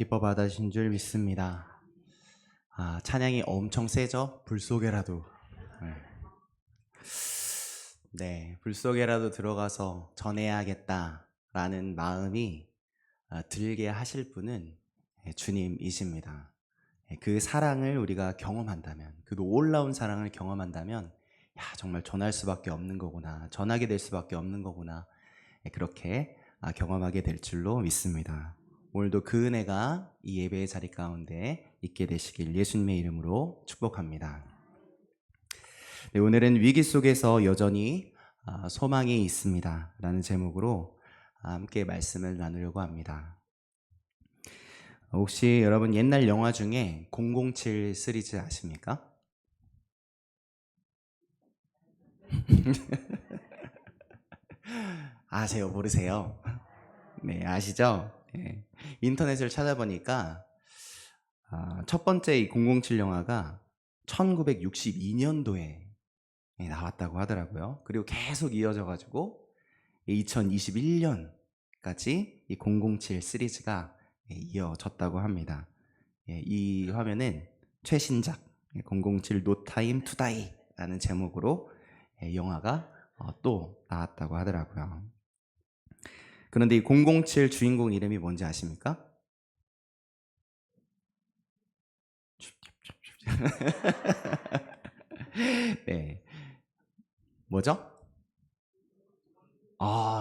기뻐 받으신 줄 믿습니다. 찬양이 엄청 세죠? 불 속에라도. 네, 불 속에라도 들어가서 전해야겠다라는 마음이 들게 하실 분은 주님이십니다. 그 사랑을 우리가 경험한다면, 그 놀라운 사랑을 경험한다면, 정말 전할 수밖에 없는 거구나, 전하게 될 수밖에 없는 거구나, 그렇게 경험하게 될 줄로 믿습니다. 오늘도 그 은혜가 이 예배의 자리 가운데 있게 되시길 예수님의 이름으로 축복합니다. 네, 오늘은 위기 속에서 여전히 소망이 있습니다 라는 제목으로 함께 말씀을 나누려고 합니다. 혹시 여러분 옛날 영화 중에 007 시리즈 아십니까? 아세요? 모르세요? 네, 아시죠? 네. 인터넷을 찾아보니까 첫 번째 이 007 영화가 1962년도에 나왔다고 하더라고요. 그리고 계속 이어져 가지고 2021년까지 이 007 시리즈가 이어졌다고 합니다. 이 화면은 최신작 007 No Time to Die 라는 제목으로 영화가 또 나왔다고 하더라고요. 그런데 이 007 주인공 이름이 뭔지 아십니까? 네. 뭐죠?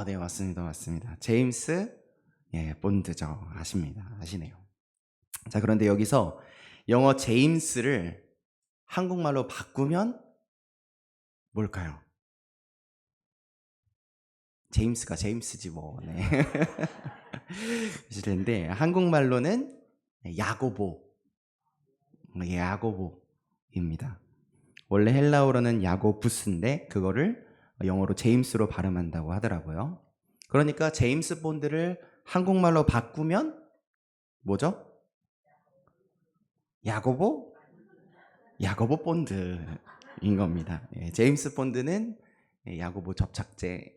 네, 맞습니다. 제임스 본드죠. 아시네요. 자, 그런데 여기서 영어 제임스를 한국말로 바꾸면 뭘까요? 제임스가 제임스지 뭐. 네. 그러실 텐데 한국말로는 야고보입니다. 원래 헬라어로는 야고부스인데 그거를 영어로 제임스로 발음한다고 하더라고요. 그러니까 제임스 본드를 한국말로 바꾸면 뭐죠? 야고보 본드인 겁니다. 제임스 본드는 야고보 접착제.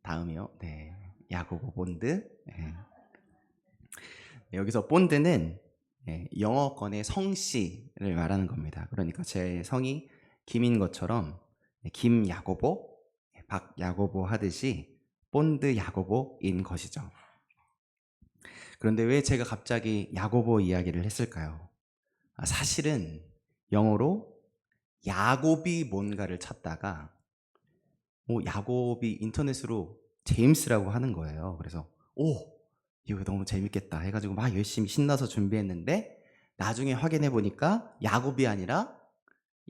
다음이요. 야고보 본드. 여기서 본드는 영어권의 성씨를 말하는 겁니다. 그러니까 제 성이 김인 것처럼 김야고보, 박야고보 하듯이 본드 야고보인 것이죠. 그런데 왜 제가 갑자기 야고보 이야기를 했을까요? 사실은 영어로 야곱이 뭔가를 찾다가 야곱이 인터넷으로 제임스라고 하는 거예요. 그래서 이거 너무 재밌겠다 해가지고 막 열심히 신나서 준비했는데 나중에 확인해 보니까 야곱이 아니라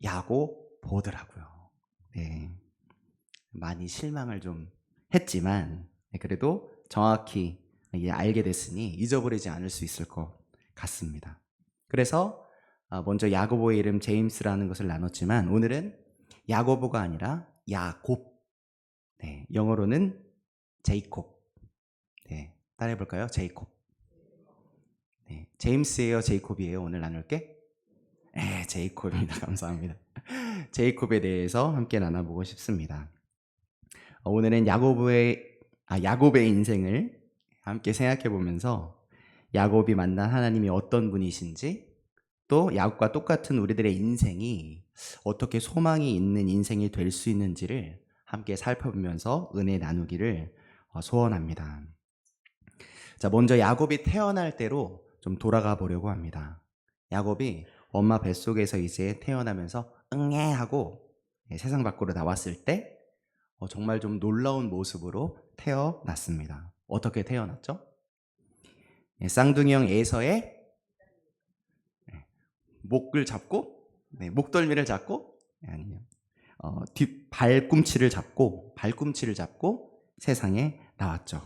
야고보더라고요. 네, 많이 실망을 좀 했지만 그래도 정확히 알게 됐으니 잊어버리지 않을 수 있을 것 같습니다. 그래서 먼저 야고보의 이름 제임스라는 것을 나눴지만 오늘은 야고보가 아니라 야곱. 영어로는 제이콥. 따라해 볼까요? 제이콥. 제임스예요, 제이콥이에요? 오늘 나눌 게? 제이콥입니다. 감사합니다. 제이콥에 대해서 함께 나눠보고 싶습니다. 오늘은 야곱의 인생을 함께 생각해 보면서 야곱이 만난 하나님이 어떤 분이신지, 또 야곱과 똑같은 우리들의 인생이 어떻게 소망이 있는 인생이 될 수 있는지를 함께 살펴보면서 은혜 나누기를 소원합니다. 자, 먼저 야곱이 태어날 때로 좀 돌아가 보려고 합니다. 야곱이 엄마 뱃속에서 이제 태어나면서 응애 하고 세상 밖으로 나왔을 때 정말 좀 놀라운 모습으로 태어났습니다. 어떻게 태어났죠? 쌍둥이형 에서의 목을 잡고, 목덜미를 잡고, 아니요, 발꿈치를 잡고 세상에 나왔죠.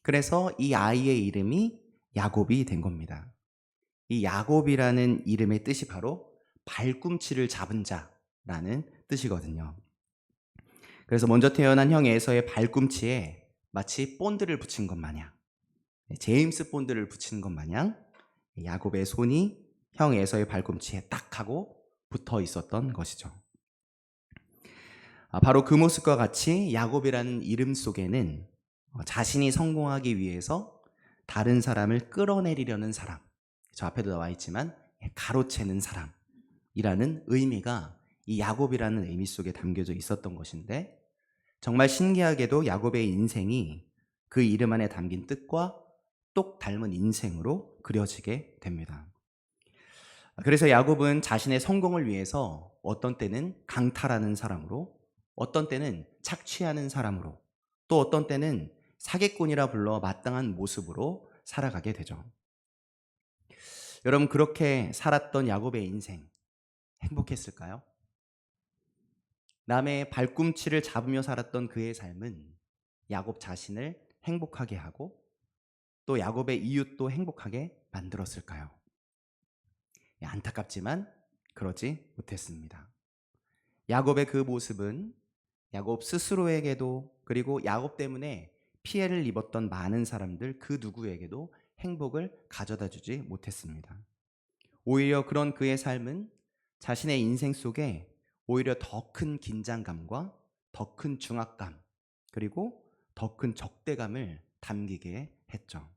그래서 이 아이의 이름이 야곱이 된 겁니다. 이 야곱이라는 이름의 뜻이 바로 발꿈치를 잡은 자라는 뜻이거든요. 그래서 먼저 태어난 형 에서의 발꿈치에 마치 본드를 붙인 것 마냥, 제임스 본드를 붙인 것 마냥 야곱의 손이 형 에서의 발꿈치에 딱 하고 붙어 있었던 것이죠. 바로 그 모습과 같이 야곱이라는 이름 속에는 자신이 성공하기 위해서 다른 사람을 끌어내리려는 사람, 저 앞에도 나와 있지만 가로채는 사람이라는 의미가 이 야곱이라는 의미 속에 담겨져 있었던 것인데, 정말 신기하게도 야곱의 인생이 그 이름 안에 담긴 뜻과 똑 닮은 인생으로 그려지게 됩니다. 그래서 야곱은 자신의 성공을 위해서 어떤 때는 강탈하는 사람으로, 어떤 때는 착취하는 사람으로, 또 어떤 때는 사기꾼이라 불러 마땅한 모습으로 살아가게 되죠. 여러분, 그렇게 살았던 야곱의 인생 행복했을까요? 남의 발꿈치를 잡으며 살았던 그의 삶은 야곱 자신을 행복하게 하고 또 야곱의 이웃도 행복하게 만들었을까요? 안타깝지만 그러지 못했습니다. 야곱의 그 모습은 야곱 스스로에게도, 그리고 야곱 때문에 피해를 입었던 많은 사람들 그 누구에게도 행복을 가져다 주지 못했습니다. 오히려 그런 그의 삶은 자신의 인생 속에 오히려 더 큰 긴장감과 더 큰 중압감, 그리고 더 큰 적대감을 담기게 했죠.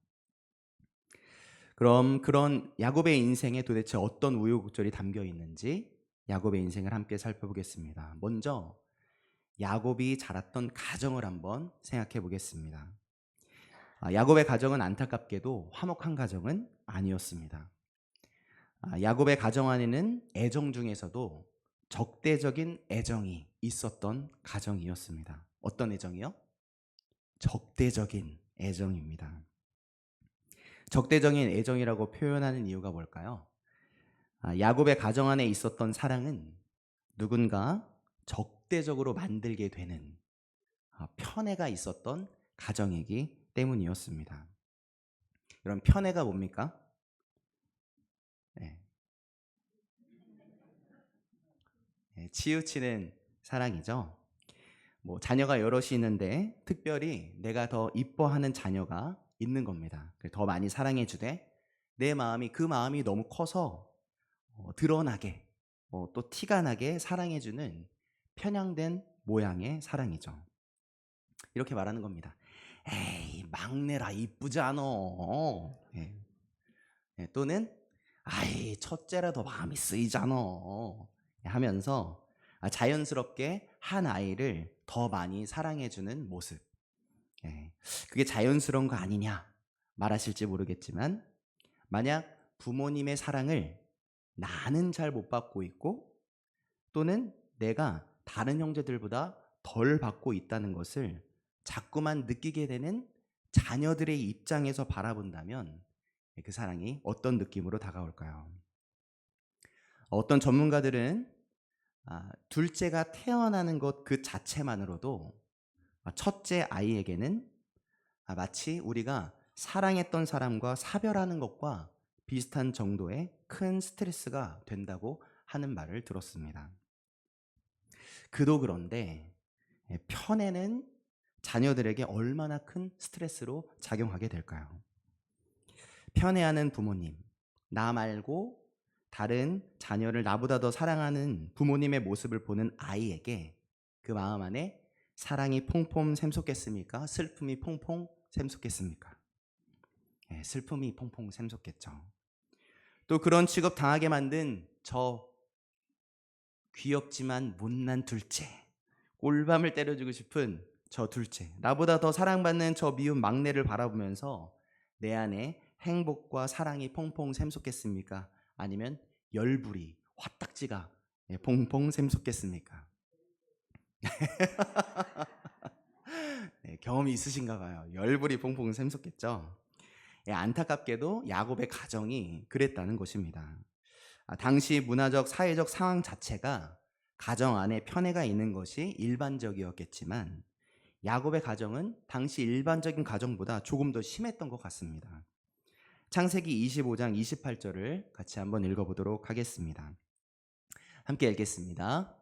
그럼 그런 야곱의 인생에 도대체 어떤 우여곡절이 담겨 있는지 야곱의 인생을 함께 살펴보겠습니다. 먼저 야곱이 자랐던 가정을 한번 생각해 보겠습니다. 야곱의 가정은 안타깝게도 화목한 가정은 아니었습니다. 야곱의 가정 안에는 애정 중에서도 적대적인 애정이 있었던 가정이었습니다. 어떤 애정이요? 적대적인 애정입니다. 적대적인 애정이라고 표현하는 이유가 뭘까요? 야곱의 가정 안에 있었던 사랑은 누군가 적대적으로 만들게 되는 편애가 있었던 가정이기 때문이었습니다. 여러분, 편애가 뭡니까? 네. 치우치는 사랑이죠. 자녀가 여럿이 있는데 특별히 내가 더 이뻐하는 자녀가 있는 겁니다. 더 많이 사랑해 주되 내 마음이, 그 마음이 너무 커서 드러나게, 또 티가 나게 사랑해 주는 편향된 모양의 사랑이죠. 이렇게 말하는 겁니다. 에이, 막내라 이쁘지 않어. 또는 아이, 첫째라 더 마음이 쓰이잖아 하면서 자연스럽게 한 아이를 더 많이 사랑해주는 모습. 그게 자연스러운 거 아니냐 말하실지 모르겠지만, 만약 부모님의 사랑을 나는 잘 못 받고 있고 또는 내가 다른 형제들보다 덜 받고 있다는 것을 자꾸만 느끼게 되는 자녀들의 입장에서 바라본다면 그 사랑이 어떤 느낌으로 다가올까요? 어떤 전문가들은 둘째가 태어나는 것 그 자체만으로도 첫째 아이에게는 마치 우리가 사랑했던 사람과 사별하는 것과 비슷한 정도의 큰 스트레스가 된다고 하는 말을 들었습니다. 그도 그런데 편애는 자녀들에게 얼마나 큰 스트레스로 작용하게 될까요? 편애하는 부모님, 나 말고 다른 자녀를 나보다 더 사랑하는 부모님의 모습을 보는 아이에게 그 마음 안에 사랑이 퐁퐁 샘솟겠습니까? 슬픔이 퐁퐁 샘솟겠습니까? 슬픔이 퐁퐁 샘솟겠죠. 또 그런 취급 당하게 만든 저 귀엽지만 못난 둘째, 꿀밤을 때려주고 싶은 저 둘째, 나보다 더 사랑받는 저 미운 막내를 바라보면서 내 안에 행복과 사랑이 퐁퐁 샘솟겠습니까? 아니면 열불이, 화딱지가 퐁퐁 샘솟겠습니까? 네, 경험이 있으신가 봐요. 열불이 퐁퐁 샘솟겠죠. 안타깝게도 야곱의 가정이 그랬다는 것입니다. 당시 문화적, 사회적 상황 자체가 가정 안에 편애가 있는 것이 일반적이었겠지만 야곱의 가정은 당시 일반적인 가정보다 조금 더 심했던 것 같습니다. 창세기 25장 28절을 같이 한번 읽어보도록 하겠습니다. 함께 읽겠습니다.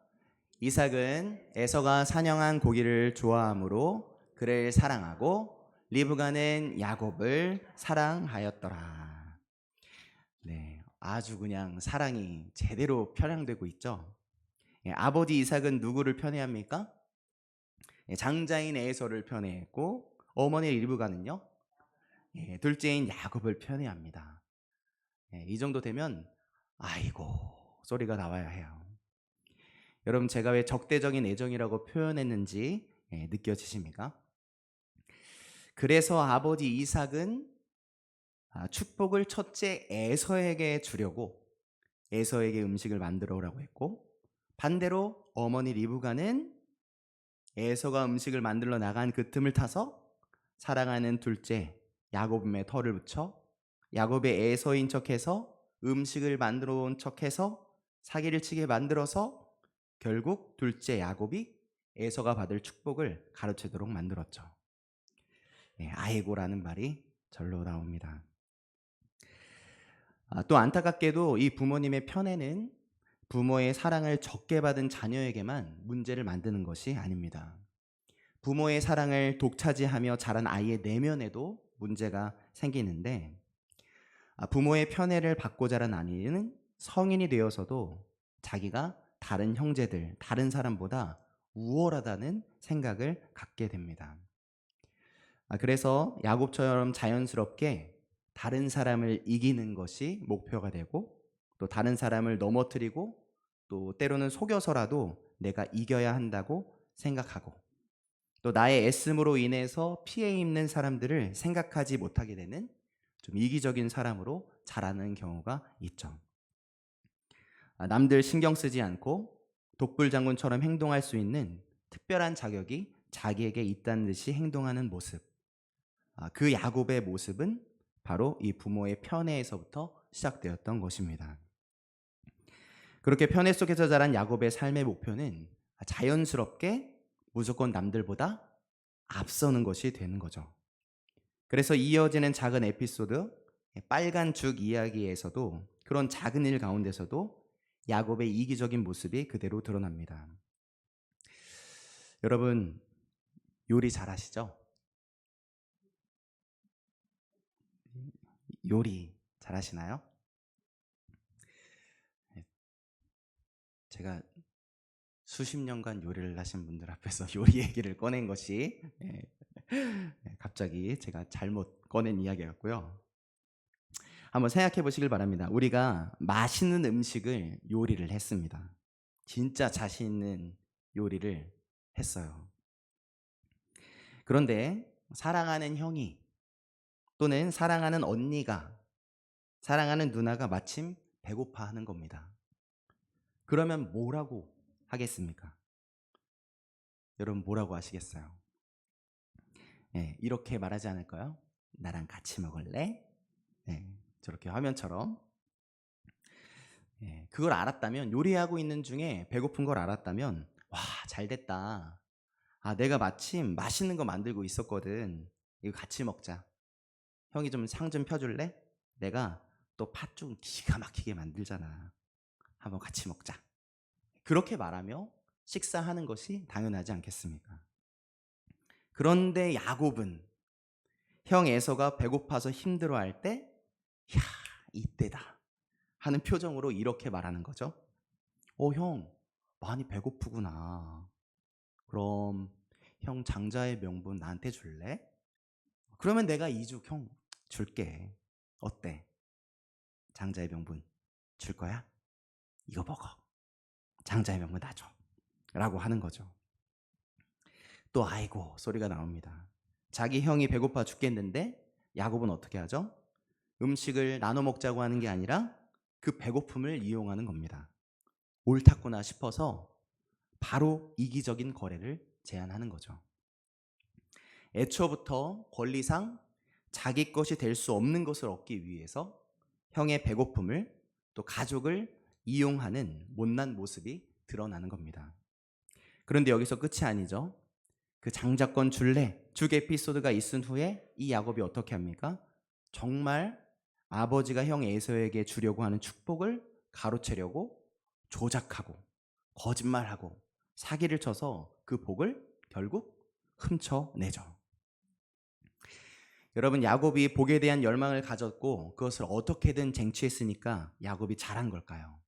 이삭은 에서가 사냥한 고기를 좋아하므로 그를 사랑하고 리브가는 야곱을 사랑하였더라. 네, 아주 그냥 사랑이 제대로 편향되고 있죠. 아버지 이삭은 누구를 편애합니까? 장자인 에서를 편애했고, 어머니 리브가는요? 둘째인 야곱을 편애합니다. 이 정도 되면 아이고 소리가 나와야 해요. 여러분 제가 왜 적대적인 애정이라고 표현했는지 느껴지십니까? 그래서 아버지 이삭은 축복을 첫째 에서에게 주려고 에서에게 음식을 만들어 오라고 했고, 반대로 어머니 리브가는 에서가 음식을 만들러 나간 그 틈을 타서 사랑하는 둘째 야곱의 털을 붙여 야곱의 에서인 척해서 음식을 만들어 온 척해서 사기를 치게 만들어서 결국 둘째 야곱이 에서가 받을 축복을 가로채도록 만들었죠. 아이고라는 말이 절로 나옵니다. 또 안타깝게도 이 부모님의 편애는 부모의 사랑을 적게 받은 자녀에게만 문제를 만드는 것이 아닙니다. 부모의 사랑을 독차지하며 자란 아이의 내면에도 문제가 생기는데, 부모의 편애를 받고 자란 아이는 성인이 되어서도 자기가 다른 형제들, 다른 사람보다 우월하다는 생각을 갖게 됩니다. 그래서 야곱처럼 자연스럽게 다른 사람을 이기는 것이 목표가 되고, 또 다른 사람을 넘어뜨리고, 또 때로는 속여서라도 내가 이겨야 한다고 생각하고, 또 나의 애씀으로 인해서 피해 입는 사람들을 생각하지 못하게 되는 좀 이기적인 사람으로 자라는 경우가 있죠. 남들 신경 쓰지 않고 독불장군처럼 행동할 수 있는 특별한 자격이 자기에게 있다는 듯이 행동하는 모습, 그 야곱의 모습은 바로 이 부모의 편애에서부터 시작되었던 것입니다. 그렇게 편애 속에서 자란 야곱의 삶의 목표는 자연스럽게 무조건 남들보다 앞서는 것이 되는 거죠. 그래서 이어지는 작은 에피소드, 빨간 죽 이야기에서도 그런 작은 일 가운데서도 야곱의 이기적인 모습이 그대로 드러납니다. 여러분 요리 잘하시죠? 요리 잘하시나요? 제가 수십 년간 요리를 하신 분들 앞에서 요리 얘기를 꺼낸 것이 갑자기 제가 잘못 꺼낸 이야기 같고요. 한번 생각해 보시길 바랍니다. 우리가 맛있는 음식을 요리를 했습니다. 진짜 자신 있는 요리를 했어요. 그런데 사랑하는 형이 또는 사랑하는 언니가, 사랑하는 누나가 마침 배고파하는 겁니다. 그러면 뭐라고 하겠습니까? 여러분 뭐라고 하시겠어요? 이렇게 말하지 않을까요? 나랑 같이 먹을래? 저렇게 화면처럼. 그걸 알았다면, 요리하고 있는 중에 배고픈 걸 알았다면, 와, 잘 됐다. 내가 마침 맛있는 거 만들고 있었거든. 이거 같이 먹자. 형이 좀 상 좀 펴줄래? 내가 또 팥죽 기가 막히게 만들잖아. 한번 같이 먹자. 그렇게 말하며 식사하는 것이 당연하지 않겠습니까? 그런데 야곱은 형 에서가 배고파서 힘들어할 때, 야, 이때다 하는 표정으로 이렇게 말하는 거죠. 형, 많이 배고프구나. 그럼 형 장자의 명분 나한테 줄래? 그러면 내가 이죽 형 줄게. 어때? 장자의 명분 줄 거야? 이거 먹어. 장자의 명분 나 줘. 라고 하는 거죠. 또 아이고 소리가 나옵니다. 자기 형이 배고파 죽겠는데 야곱은 어떻게 하죠? 음식을 나눠 먹자고 하는 게 아니라 그 배고픔을 이용하는 겁니다. 옳았구나 싶어서 바로 이기적인 거래를 제안하는 거죠. 애초부터 권리상 자기 것이 될 수 없는 것을 얻기 위해서 형의 배고픔을 또 가족을 이용하는 못난 모습이 드러나는 겁니다. 그런데 여기서 끝이 아니죠. 그 장자권 줄래 죽 에피소드가 있은 후에 이 야곱이 어떻게 합니까? 정말 아버지가 형 에서에게 주려고 하는 축복을 가로채려고 조작하고 거짓말하고 사기를 쳐서 그 복을 결국 훔쳐내죠. 여러분 야곱이 복에 대한 열망을 가졌고 그것을 어떻게든 쟁취했으니까 야곱이 잘한 걸까요?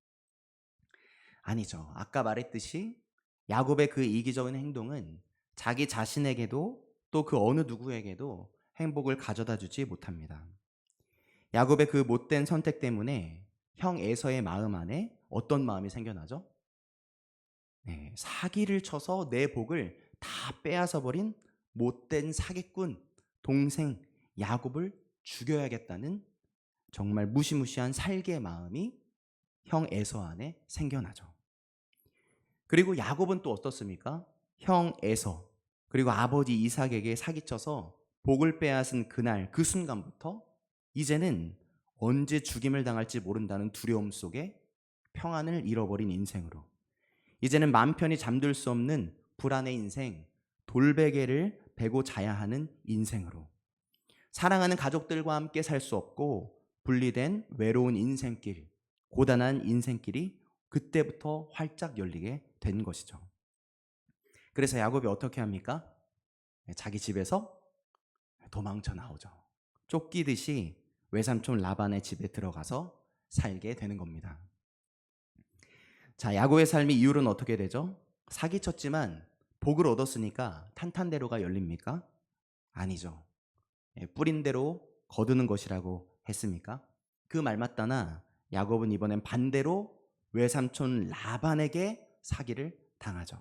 아니죠. 아까 말했듯이 야곱의 그 이기적인 행동은 자기 자신에게도 또 그 어느 누구에게도 행복을 가져다 주지 못합니다. 야곱의 그 못된 선택 때문에 형 에서의 마음 안에 어떤 마음이 생겨나죠? 네, 사기를 쳐서 내 복을 다 빼앗아 버린 못된 사기꾼 동생 야곱을 죽여야겠다는 정말 무시무시한 살기의 마음이 형 에서 안에 생겨나죠. 그리고 야곱은 또 어떻습니까? 형 에서 그리고 아버지 이삭에게 사기쳐서 복을 빼앗은 그날 그 순간부터 이제는 언제 죽임을 당할지 모른다는 두려움 속에 평안을 잃어버린 인생으로, 이제는 맘 편히 잠들 수 없는 불안의 인생, 돌베개를 베고 자야 하는 인생으로, 사랑하는 가족들과 함께 살 수 없고 분리된 외로운 인생길, 고단한 인생길이 그때부터 활짝 열리게 된 것이죠. 그래서 야곱이 어떻게 합니까? 자기 집에서 도망쳐 나오죠. 쫓기듯이 외삼촌 라반의 집에 들어가서 살게 되는 겁니다. 자, 야곱의 삶의 이유는 어떻게 되죠? 사기쳤지만 복을 얻었으니까 탄탄대로가 열립니까? 아니죠. 뿌린 대로 거두는 것이라고 했습니까? 그 말 맞다나 야곱은 이번엔 반대로 외삼촌 라반에게 사기를 당하죠.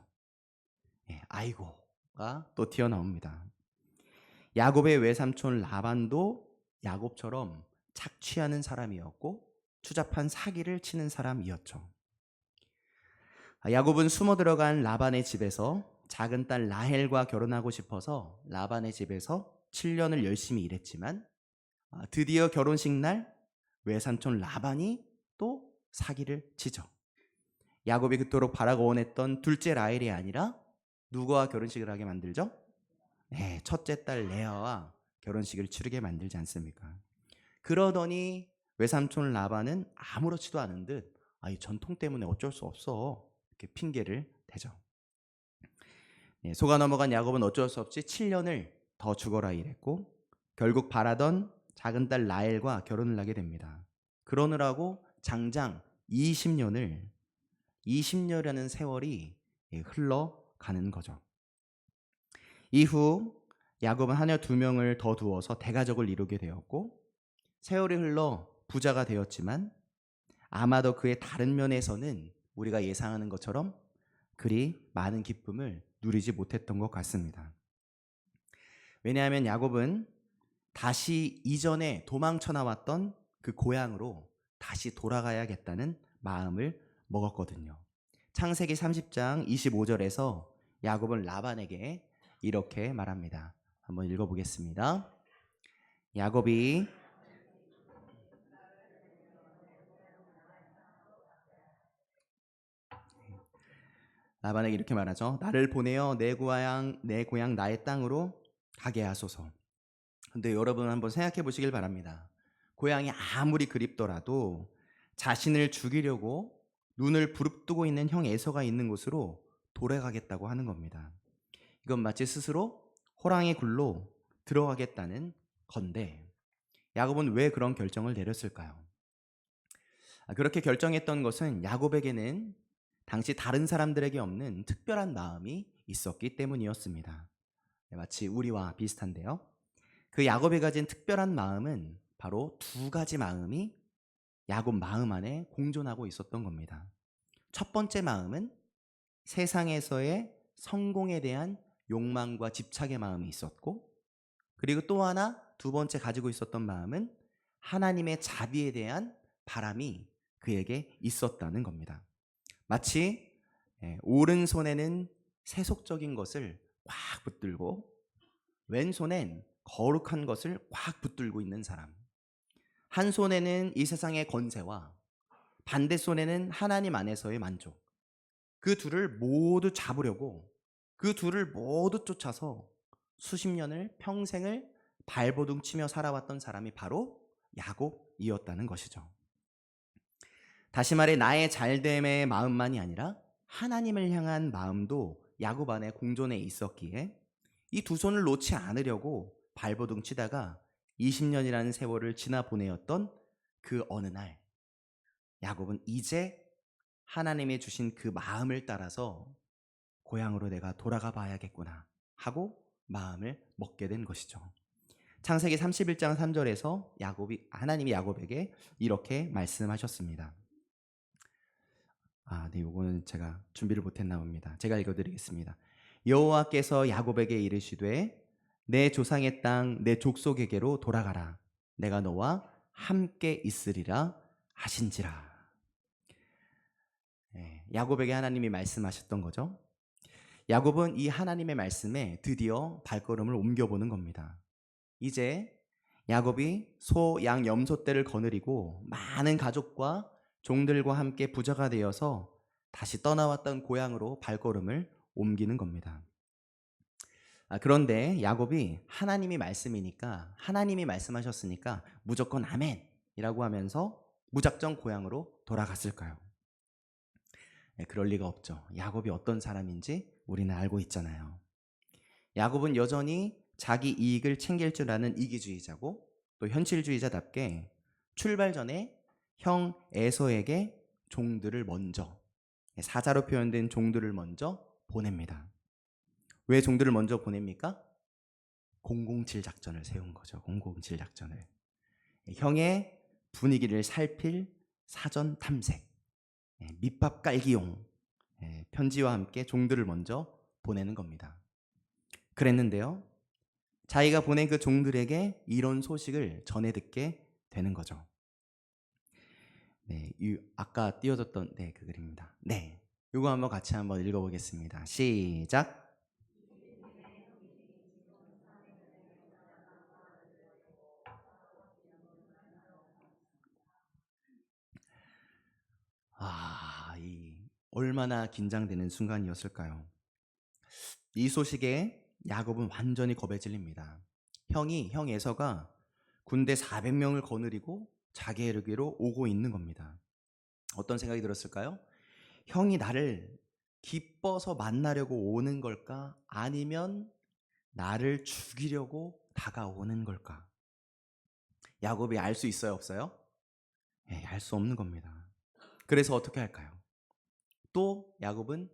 아이고가 또 튀어나옵니다. 야곱의 외삼촌 라반도 야곱처럼 착취하는 사람이었고 추잡한 사기를 치는 사람이었죠. 야곱은 숨어 들어간 라반의 집에서 작은 딸 라헬과 결혼하고 싶어서 라반의 집에서 7년을 열심히 일했지만 드디어 결혼식 날 외삼촌 라반이 또 사기를 치죠. 야곱이 그토록 바라고 원했던 둘째 라헬이 아니라 누구와 결혼식을 하게 만들죠? 네, 첫째 딸 레아와 결혼식을 치르게 만들지 않습니까? 그러더니 외삼촌 라반은 아무렇지도 않은 듯 이 전통 때문에 어쩔 수 없어 이렇게 핑계를 대죠. 속아 넘어간 야곱은 어쩔 수 없이 7년을 더 죽어라 일했고 결국 바라던 작은 딸 라헬과 결혼을 하게 됩니다. 그러느라고 장장 20년이라는 세월이 흘러가는 거죠. 이후 야곱은 하녀 2명을 더 두어서 대가족을 이루게 되었고 세월이 흘러 부자가 되었지만 아마도 그의 다른 면에서는 우리가 예상하는 것처럼 그리 많은 기쁨을 누리지 못했던 것 같습니다. 왜냐하면 야곱은 다시 이전에 도망쳐 나왔던 그 고향으로 다시 돌아가야겠다는 마음을 먹었거든요. 창세기 30장 25절에서 야곱은 라반에게 이렇게 말합니다. 한번 읽어보겠습니다. 야곱이 라반에게 이렇게 말하죠. 나를 보내어 내 고향 나의 땅으로 가게 하소서. 근데 여러분 한번 생각해 보시길 바랍니다. 고향이 아무리 그립더라도 자신을 죽이려고 눈을 부릅뜨고 있는 형 에서가 있는 곳으로 돌아가겠다고 하는 겁니다. 이건 마치 스스로 호랑이 굴로 들어가겠다는 건데 야곱은 왜 그런 결정을 내렸을까요? 그렇게 결정했던 것은 야곱에게는 당시 다른 사람들에게 없는 특별한 마음이 있었기 때문이었습니다. 마치 우리와 비슷한데요. 그 야곱이 가진 특별한 마음은 바로 2가지 마음이 야곱 마음 안에 공존하고 있었던 겁니다. 첫 번째 마음은 세상에서의 성공에 대한 욕망과 집착의 마음이 있었고, 그리고 또 하나 2번째 가지고 있었던 마음은 하나님의 자비에 대한 바람이 그에게 있었다는 겁니다. 마치 오른손에는 세속적인 것을 꽉 붙들고 왼손엔 거룩한 것을 꽉 붙들고 있는 사람, 한 손에는 이 세상의 권세와 반대 손에는 하나님 안에서의 만족, 그 둘을 모두 잡으려고 그 둘을 모두 쫓아서 수십 년을 평생을 발버둥 치며 살아왔던 사람이 바로 야곱이었다는 것이죠. 다시 말해 나의 잘됨의 마음만이 아니라 하나님을 향한 마음도 야곱 안에 공존해 있었기에 이 2손을 놓지 않으려고 발버둥 치다가 20년이라는 세월을 지나 보내었던 그 어느 날 야곱은 이제 하나님이 주신 그 마음을 따라서 고향으로 내가 돌아가 봐야겠구나 하고 마음을 먹게 된 것이죠. 창세기 31장 3절에서 하나님이 야곱에게 이렇게 말씀하셨습니다. 네, 요거는 제가 준비를 못했나 봅니다. 제가 읽어드리겠습니다. 여호와께서 야곱에게 이르시되 내 조상의 땅 내 족속에게로 돌아가라. 내가 너와 함께 있으리라 하신지라. 야곱에게 하나님이 말씀하셨던 거죠. 야곱은 이 하나님의 말씀에 드디어 발걸음을 옮겨보는 겁니다. 이제 야곱이 소, 양, 염소 떼를 거느리고 많은 가족과 종들과 함께 부자가 되어서 다시 떠나왔던 고향으로 발걸음을 옮기는 겁니다. 그런데 야곱이 하나님이 말씀하셨으니까 무조건 아멘이라고 하면서 무작정 고향으로 돌아갔을까요? 그럴 리가 없죠. 야곱이 어떤 사람인지 우리는 알고 있잖아요. 야곱은 여전히 자기 이익을 챙길 줄 아는 이기주의자고 또 현실주의자답게 출발 전에 형 에서에게 종들을 먼저, 사자로 표현된 종들을 먼저 보냅니다. 왜 종들을 먼저 보냅니까? 007 작전을 세운 거죠. 007 작전을. 형의 분위기를 살필 사전 탐색, 밑밥 깔기용 편지와 함께 종들을 먼저 보내는 겁니다. 그랬는데요, 자기가 보낸 그 종들에게 이런 소식을 전해 듣게 되는 거죠. 아까 띄워줬던 그 글입니다. 이거 한번 같이 한번 읽어보겠습니다. 시작. 얼마나 긴장되는 순간이었을까요? 이 소식에 야곱은 완전히 겁에 질립니다. 형 에서가 군대 400명을 거느리고 자기에게로 오고 있는 겁니다. 어떤 생각이 들었을까요? 형이 나를 기뻐서 만나려고 오는 걸까? 아니면 나를 죽이려고 다가오는 걸까? 야곱이 알 수 있어요, 없어요? 알 수 없는 겁니다. 그래서 어떻게 할까요? 또 야곱은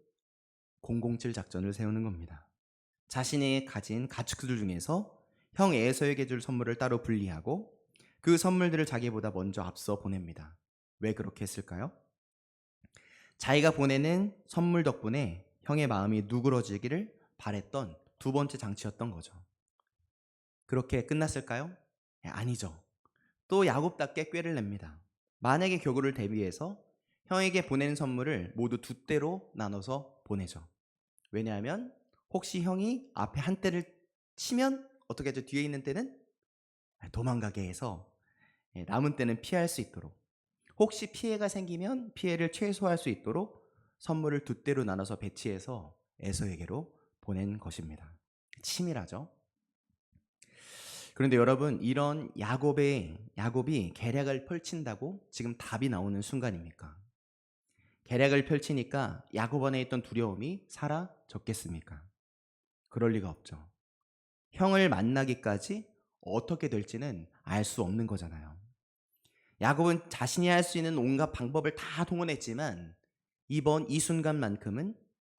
007 작전을 세우는 겁니다. 자신이 가진 가축들 중에서 형 에서에게 줄 선물을 따로 분리하고 그 선물들을 자기보다 먼저 앞서 보냅니다. 왜 그렇게 했을까요? 자기가 보내는 선물 덕분에 형의 마음이 누그러지기를 바랬던 두 번째 장치였던 거죠. 그렇게 끝났을까요? 아니죠. 또 야곱답게 꾀를 냅니다. 만약에 격우를 대비해서 형에게 보낸 선물을 모두 두 대로 나눠서 보내죠. 왜냐하면 혹시 형이 앞에 한 대를 치면 어떻게 하죠? 뒤에 있는 때는 도망가게 해서 남은 때는 피할 수 있도록, 혹시 피해가 생기면 피해를 최소화할 수 있도록 선물을 두 대로 나눠서 배치해서 에서에게로 보낸 것입니다. 치밀하죠. 그런데 여러분, 이런 야곱이 계략을 펼친다고 지금 답이 나오는 순간입니까? 계략을 펼치니까 야곱 안에 있던 두려움이 사라졌겠습니까? 그럴 리가 없죠. 형을 만나기까지 어떻게 될지는 알 수 없는 거잖아요. 야곱은 자신이 할 수 있는 온갖 방법을 다 동원했지만 이번 이 순간만큼은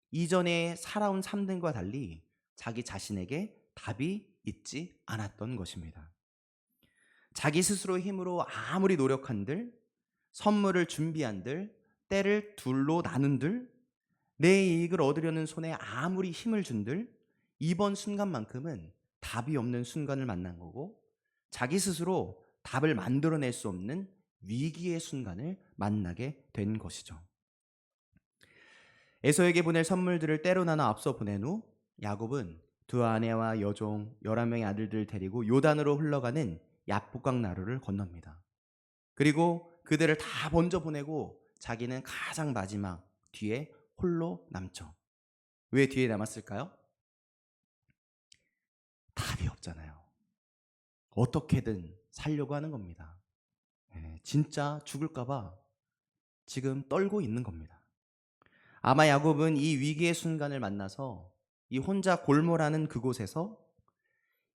이전에 살아온 삶들과 달리 자기 자신에게 답이 있지 않았던 것입니다. 자기 스스로 힘으로 아무리 노력한들, 선물을 준비한들, 때를 둘로 나눈들, 내 이익을 얻으려는 손에 아무리 힘을 준들, 이번 순간만큼은 답이 없는 순간을 만난 거고 자기 스스로 답을 만들어낼 수 없는 위기의 순간을 만나게 된 것이죠. 에서에게 보낼 선물들을 때로 나눠 앞서 보낸 후 야곱은 두 아내와 여종 11명의 아들들을 데리고 요단으로 흘러가는 야복강 나루를 건넙니다. 그리고 그들을 다 먼저 보내고 자기는 가장 마지막 뒤에 홀로 남죠. 왜 뒤에 남았을까요? 답이 없잖아요. 어떻게든 살려고 하는 겁니다. 진짜 죽을까봐 지금 떨고 있는 겁니다. 아마 야곱은 이 위기의 순간을 만나서 이 혼자 골몰하는 그곳에서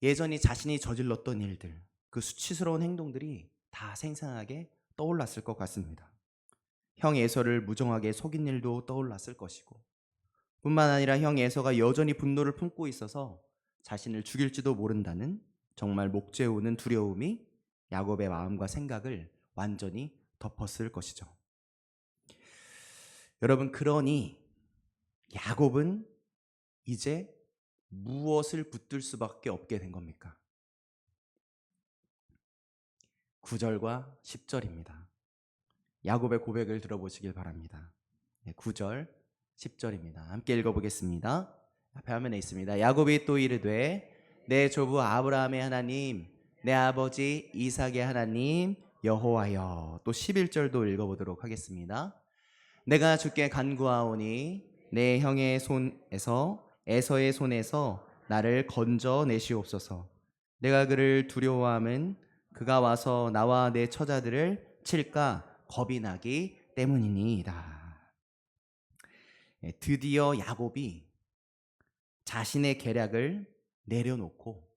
예전이 자신이 저질렀던 일들, 그 수치스러운 행동들이 다 생생하게 떠올랐을 것 같습니다. 형 에서를 무정하게 속인 일도 떠올랐을 것이고, 뿐만 아니라 형 에서가 여전히 분노를 품고 있어서 자신을 죽일지도 모른다는 정말 목죄우는 두려움이 야곱의 마음과 생각을 완전히 덮었을 것이죠. 여러분, 그러니 야곱은 이제 무엇을 붙들 수밖에 없게 된 겁니까? 9절과 10절입니다. 야곱의 고백을 들어보시길 바랍니다. 9절, 10절입니다. 함께 읽어보겠습니다. 앞에 화면에 있습니다. 야곱이 또 이르되 내 조부 아브라함의 하나님, 내 아버지 이삭의 하나님 여호와여. 또 11절도 읽어보도록 하겠습니다. 내가 주께 간구하오니 내 형의 손에서 에서의 손에서 나를 건져내시옵소서. 내가 그를 두려워함은 그가 와서 나와 내 처자들을 칠까 겁이 나기 때문이니이다. 드디어 야곱이 자신의 계략을 내려놓고,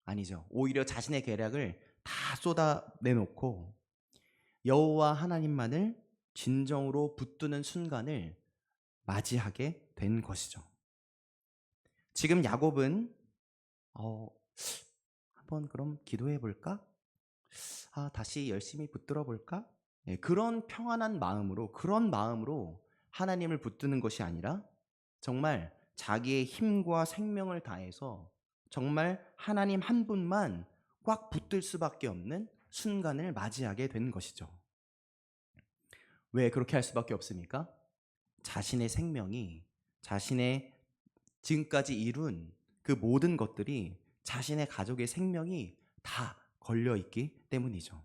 아니죠, 오히려 자신의 계략을 다 쏟아내놓고 여호와 하나님만을 진정으로 붙드는 순간을 맞이하게 된 것이죠. 지금 야곱은 한번 그럼 기도해 볼까? 다시 열심히 붙들어 볼까? 그런 평안한 마음으로, 그런 마음으로 하나님을 붙드는 것이 아니라 정말 자기의 힘과 생명을 다해서 정말 하나님 한 분만 꽉 붙들 수밖에 없는 순간을 맞이하게 된 것이죠. 왜 그렇게 할 수밖에 없습니까? 자신의 생명이, 자신의 지금까지 이룬 그 모든 것들이, 자신의 가족의 생명이 다 걸려있기 때문이죠.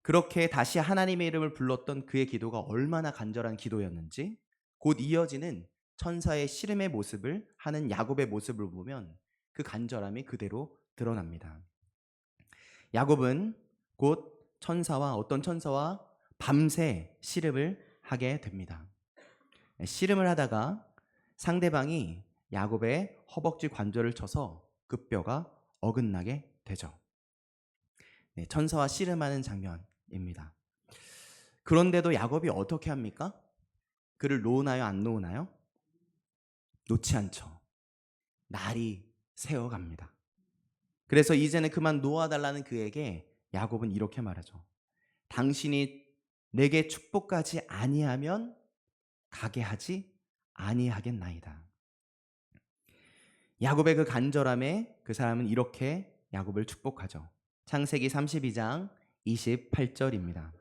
그렇게 다시 하나님의 이름을 불렀던 그의 기도가 얼마나 간절한 기도였는지 곧 이어지는 천사의 씨름의 모습을 하는 야곱의 모습을 보면 그 간절함이 그대로 드러납니다. 야곱은 곧 어떤 천사와 밤새 씨름을 하게 됩니다. 씨름을 하다가 상대방이 야곱의 허벅지 관절을 쳐서 그 뼈가 어긋나게 되죠. 천사와 씨름하는 장면입니다. 그런데도 야곱이 어떻게 합니까? 그를 놓으나요? 안 놓으나요? 놓지 않죠. 날이 새어갑니다. 그래서 이제는 그만 놓아달라는 그에게 야곱은 이렇게 말하죠. 당신이 내게 축복하지 아니하면 가게 하지 아니하겠나이다. 야곱의 그 간절함에 그 사람은 이렇게 야곱을 축복하죠. 창세기 32장 28절입니다.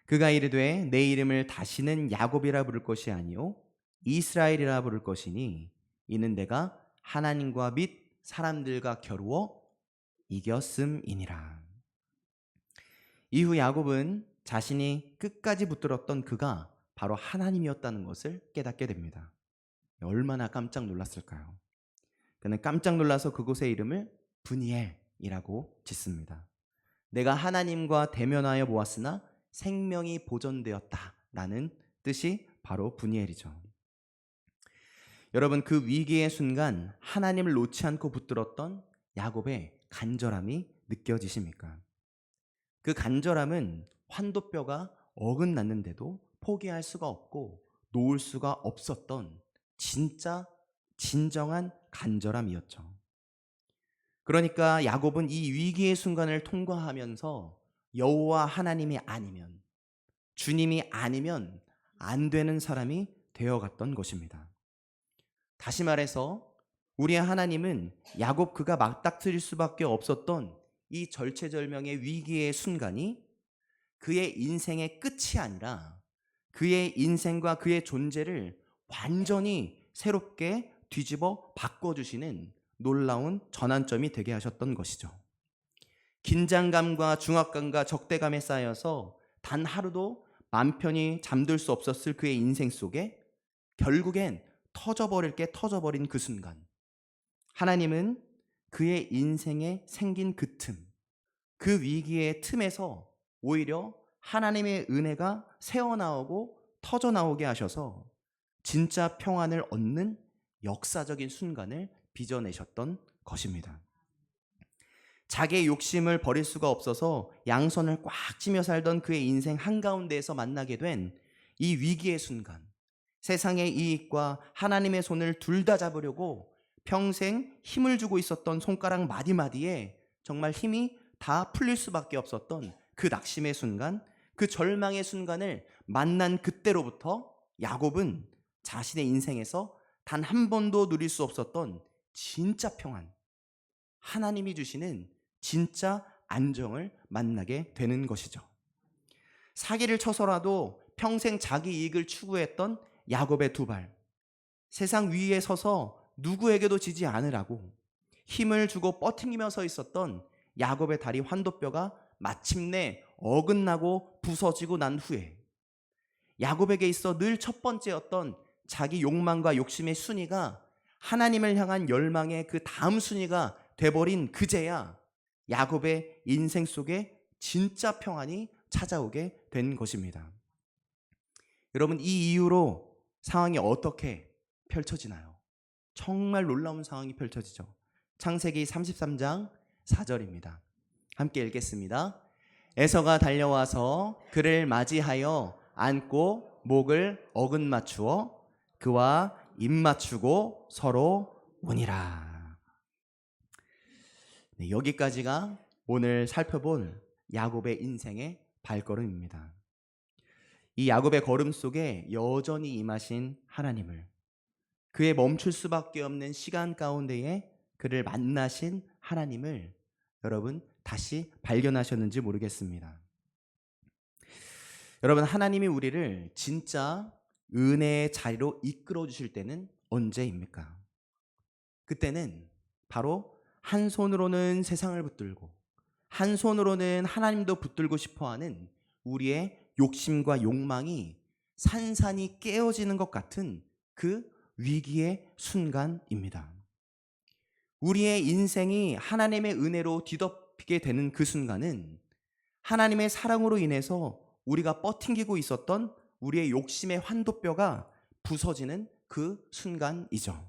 그가 이르되 내 이름을 다시는 야곱이라 부를 것이 아니요 이스라엘이라 부를 것이니 이는 내가 하나님과 및 사람들과 겨루어 이겼음이니라. 이후 야곱은 자신이 끝까지 붙들었던 그가 바로 하나님이었다는 것을 깨닫게 됩니다. 얼마나 깜짝 놀랐을까요? 그는 깜짝 놀라서 그곳의 이름을 브니엘이라고 짓습니다. 내가 하나님과 대면하여 보았으나 생명이 보존되었다라는 뜻이 바로 브니엘이죠. 여러분, 그 위기의 순간 하나님을 놓지 않고 붙들었던 야곱의 간절함이 느껴지십니까? 그 간절함은 환도뼈가 어긋났는데도 포기할 수가 없고 놓을 수가 없었던 진짜 진정한 간절함이었죠. 그러니까 야곱은 이 위기의 순간을 통과하면서 여호와 하나님이 아니면, 주님이 아니면 안 되는 사람이 되어갔던 것입니다. 다시 말해서 우리의 하나님은 야곱 그가 맞닥뜨릴 수밖에 없었던 이 절체절명의 위기의 순간이 그의 인생의 끝이 아니라 그의 인생과 그의 존재를 완전히 새롭게 뒤집어 바꿔주시는 놀라운 전환점이 되게 하셨던 것이죠. 긴장감과 중압감과 적대감에 쌓여서 단 하루도 맘 편히 잠들 수 없었을 그의 인생 속에 결국엔 터져버린 그 순간, 하나님은 그의 인생에 생긴 그 틈, 그 위기의 틈에서 오히려 하나님의 은혜가 새어나오고 터져나오게 하셔서 진짜 평안을 얻는 역사적인 순간을 빚어내셨던 것입니다. 자기의 욕심을 버릴 수가 없어서 양손을 꽉 쥐며 살던 그의 인생 한가운데에서 만나게 된 이 위기의 순간, 세상의 이익과 하나님의 손을 둘 다 잡으려고 평생 힘을 주고 있었던 손가락 마디마디에 정말 힘이 다 풀릴 수밖에 없었던 그 낙심의 순간, 그 절망의 순간을 만난 그때로부터 야곱은 자신의 인생에서 단 한 번도 누릴 수 없었던 진짜 평안, 하나님이 주시는 진짜 안정을 만나게 되는 것이죠. 사기를 쳐서라도 평생 자기 이익을 추구했던 야곱의 두 발, 세상 위에 서서 누구에게도 지지 않으라고 힘을 주고 뻗팅기며 서 있었던 야곱의 다리 환도뼈가 마침내 어긋나고 부서지고 난 후에 야곱에게 있어 늘 첫 번째였던 자기 욕망과 욕심의 순위가 하나님을 향한 열망의 그 다음 순위가 돼버린 그제야 야곱의 인생 속에 진짜 평안이 찾아오게 된 것입니다. 여러분, 이 이후로 상황이 어떻게 펼쳐지나요? 정말 놀라운 상황이 펼쳐지죠. 창세기 33장 4절입니다. 함께 읽겠습니다. 에서가 달려와서 그를 맞이하여 안고 목을 어긋맞추어 그와 입맞추고 서로 우니라. 네, 여기까지가 오늘 살펴볼 야곱의 인생의 발걸음입니다. 이 야곱의 걸음 속에 여전히 임하신 하나님을, 그의 멈출 수밖에 없는 시간 가운데에 그를 만나신 하나님을 여러분 다시 발견하셨는지 모르겠습니다. 여러분, 하나님이 우리를 진짜 은혜의 자리로 이끌어 주실 때는 언제입니까? 그때는 바로 한 손으로는 세상을 붙들고 한 손으로는 하나님도 붙들고 싶어하는 우리의 욕심과 욕망이 산산이 깨어지는 것 같은 그 위기의 순간입니다. 우리의 인생이 하나님의 은혜로 뒤덮이게 되는 그 순간은 하나님의 사랑으로 인해서 우리가 뻗팅기고 있었던 우리의 욕심의 환도뼈가 부서지는 그 순간이죠.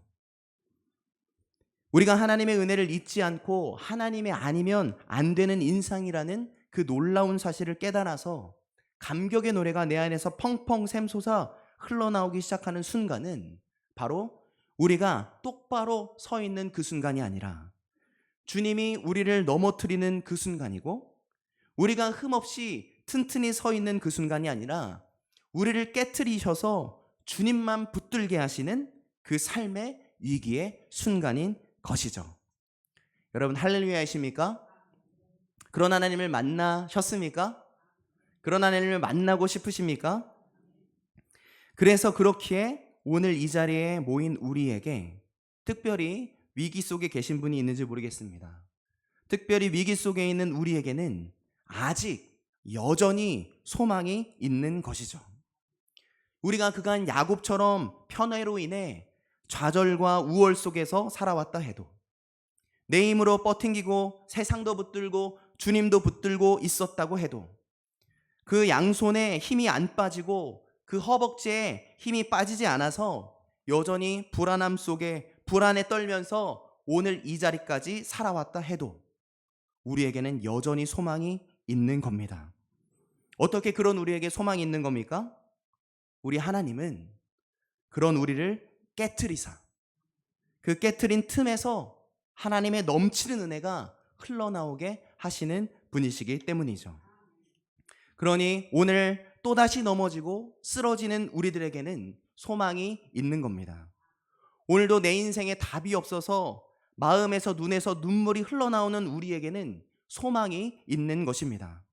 우리가 하나님의 은혜를 잊지 않고 하나님이 아니면 안 되는 인상이라는 그 놀라운 사실을 깨달아서 감격의 노래가 내 안에서 펑펑 샘솟아 흘러나오기 시작하는 순간은 바로 우리가 똑바로 서 있는 그 순간이 아니라 주님이 우리를 넘어뜨리는 그 순간이고, 우리가 흠없이 튼튼히 서 있는 그 순간이 아니라 우리를 깨트리셔서 주님만 붙들게 하시는 그 삶의 위기의 순간인 것이죠. 여러분, 할렐루야이십니까? 그런 하나님을 만나셨습니까? 그런 하나님을 만나고 싶으십니까? 그래서 그렇기에 오늘 이 자리에 모인 우리에게 특별히 위기 속에 계신 분이 있는지 모르겠습니다. 특별히 위기 속에 있는 우리에게는 아직 여전히 소망이 있는 것이죠. 우리가 그간 야곱처럼 편애로 인해 좌절과 우월 속에서 살아왔다 해도, 내 힘으로 뻗팅기고 세상도 붙들고 주님도 붙들고 있었다고 해도 그 양손에 힘이 안 빠지고 그 허벅지에 힘이 빠지지 않아서 여전히 불안함 속에 불안에 떨면서 오늘 이 자리까지 살아왔다 해도 우리에게는 여전히 소망이 있는 겁니다. 어떻게 그런 우리에게 소망이 있는 겁니까? 우리 하나님은 그런 우리를 깨트리사, 그 깨트린 틈에서 하나님의 넘치는 은혜가 흘러나오게 하시는 분이시기 때문이죠. 그러니 오늘 또다시 넘어지고 쓰러지는 우리들에게는 소망이 있는 겁니다. 오늘도 내 인생에 답이 없어서 마음에서 눈에서 눈물이 흘러나오는 우리에게는 소망이 있는 것입니다.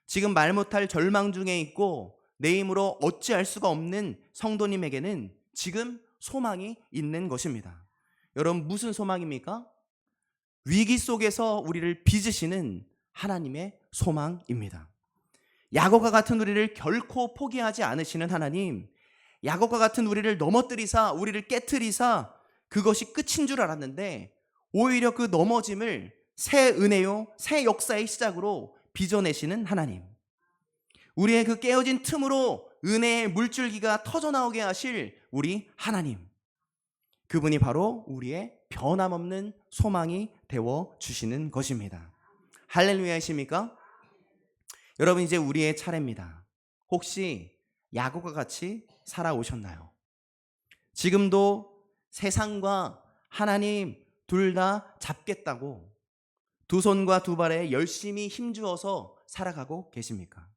지금 말 못할 절망 중에 있고 내 힘으로 어찌할 수가 없는 성도님에게는 지금 소망이 있는 것입니다. 여러분, 무슨 소망입니까? 위기 속에서 우리를 빚으시는 하나님의 소망입니다. 야곱과 같은 우리를 결코 포기하지 않으시는 하나님, 야곱과 같은 우리를 넘어뜨리사 우리를 깨트리사 그것이 끝인 줄 알았는데 오히려 그 넘어짐을 새 은혜요, 새 역사의 시작으로 빚어내시는 하나님, 우리의 그 깨어진 틈으로 은혜의 물줄기가 터져나오게 하실 우리 하나님, 그분이 바로 우리의 변함없는 소망이 되어주시는 것입니다. 할렐루야이십니까? 여러분, 이제 우리의 차례입니다. 혹시 야곱과 같이 살아오셨나요? 지금도 세상과 하나님 둘 다 잡겠다고 두 손과 두 발에 열심히 힘주어서 살아가고 계십니까?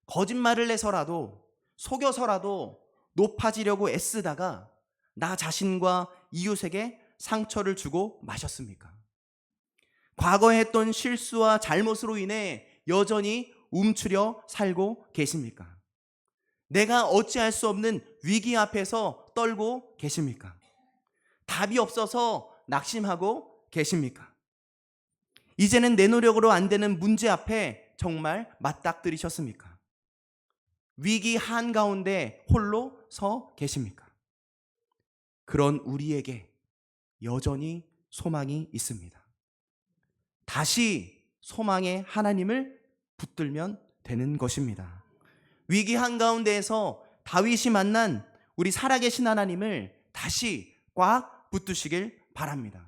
거짓말을 해서라도 속여서라도 높아지려고 애쓰다가 나 자신과 이웃에게 상처를 주고 마셨습니까? 과거에 했던 실수와 잘못으로 인해 여전히 움츠려 살고 계십니까? 내가 어찌할 수 없는 위기 앞에서 떨고 계십니까? 답이 없어서 낙심하고 계십니까? 이제는 내 노력으로 안 되는 문제 앞에 정말 맞닥뜨리셨습니까? 위기 한가운데 홀로 서 계십니까? 그런 우리에게 여전히 소망이 있습니다. 다시 소망의 하나님을 붙들면 되는 것입니다. 위기 한가운데에서 다윗이 만난 우리 살아계신 하나님을 다시 꽉 붙드시길 바랍니다.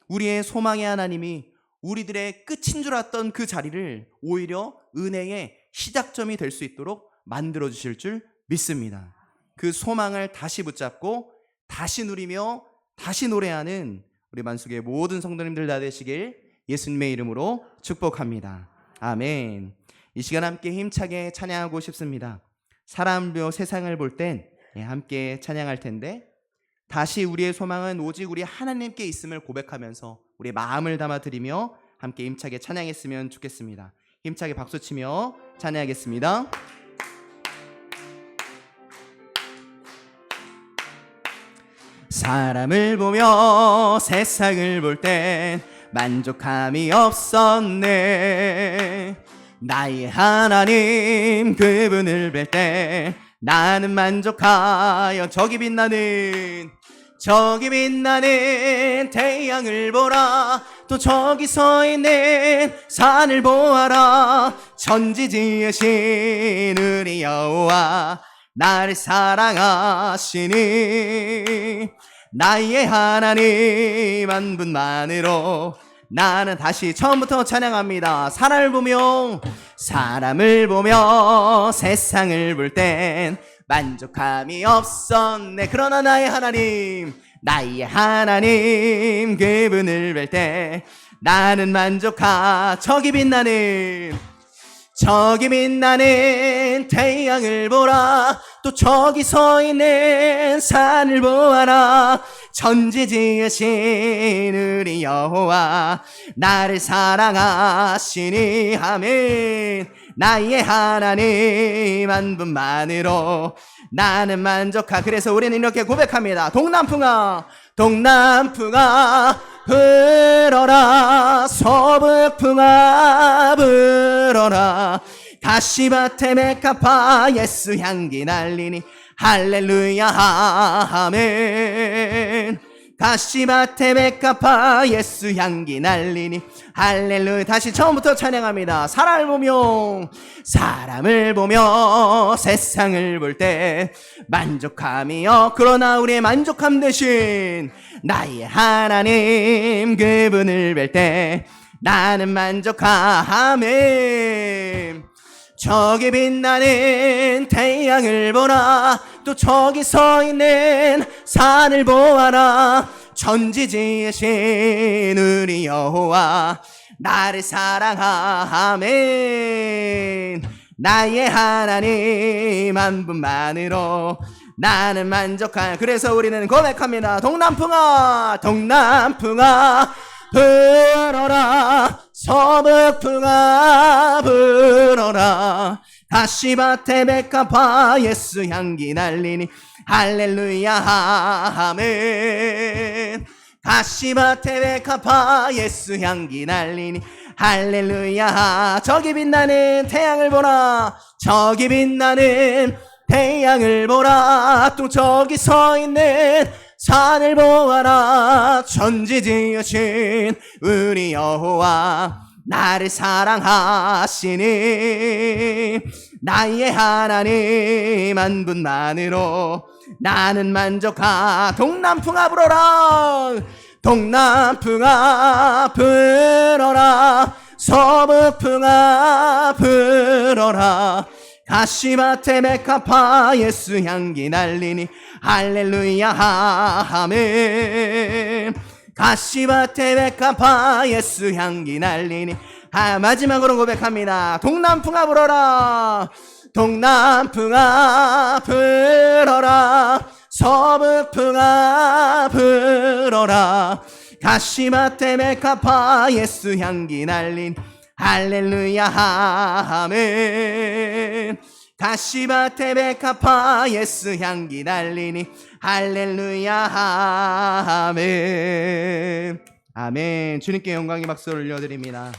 우리의 소망의 하나님이 우리들의 끝인 줄 알았던 그 자리를 오히려 은혜의 시작점이 될 수 있도록 만들어 주실 줄 믿습니다. 그 소망을 다시 붙잡고 다시 누리며 다시 노래하는 우리 만숙의 모든 성도님들 다 되시길 예수님의 이름으로 축복합니다. 아멘. 이 시간 함께 힘차게 찬양하고 싶습니다. 사람도 세상을 볼 땐 함께 찬양할 텐데 다시 우리의 소망은 오직 우리 하나님께 있음을 고백하면서 우리의 마음을 담아드리며 함께 힘차게 찬양했으면 좋겠습니다. 힘차게 박수치며 찬양하겠습니다. 사람을 보며 세상을 볼 땐 만족함이 없었네. 나의 하나님 그분을 뵐 때 나는 만족하여 저기 빛나는 태양을 보라. 또 저기 서 있는 산을 보아라. 천지 지으신 우리 여호와 나를 사랑하시니 나의 하나님 한 분만으로 나는 다시 처음부터 찬양합니다. 사람을 보며 세상을 볼 땐 만족함이 없었네. 그러나 나의 하나님 그분을 뵐 때 나는 만족하. 저기 빛나는 태양을 보라. 또 저기 서 있는 산을 보아라. 천지 지으신 우리 여호와 나를 사랑하시니 아멘. 나의 하나님 한 분만으로 나는 만족하. 그래서 우리는 이렇게 고백합니다. 동남풍아 불어라. 서북풍아 불어라. 가시밭에 메카파 예수 향기 날리니 할렐루야 아멘. 가시밭에 메카파 예수 향기 날리니 할렐루야. 다시 처음부터 찬양합니다. 사람을 보며 세상을 볼 때 만족함이여. 그러나 우리의 만족함 대신 나의 하나님 그분을 뵐 때 나는 만족함에. 저기 빛나는 태양을 보라. 또 저기 서 있는 산을 보아라. 천지 지으신 우리 여호와 나를 사랑하네. 나의 하나님 한 분만으로 나는 만족하. 그래서 우리는 고백합니다. 동남풍아 불어라. 서북풍아 불어라. 가시밭에 백합화 예수 향기 날리니 할렐루야 아멘. 가시밭에 백합화 예수 향기 날리니 할렐루야. 저기 빛나는 태양을 보라. 저기 빛나는 태양을 보라. 또 저기 서 있는 산을 보아라. 천지 지으신 우리 여호와 나를 사랑하시니 나의 하나님 한 분만으로 나는 만족하. 동남풍아 불어라. 동남풍아 불어라. 서북풍아 불어라. 가시밭에 메카파 예수 향기 날리니 할렐루야 아멘. 가시밭에 메카파 예수 향기 날리니 마지막으로 고백합니다. 동남풍아 불어라. 동남풍아 불어라. 서북풍아 불어라. 가시밭에 메카파 예수 향기 날린 할렐루야 아멘. 가시밭에 메카파 예수 향기 날리니 할렐루야 아멘. 아멘. 주님께 영광의 박수를 올려드립니다.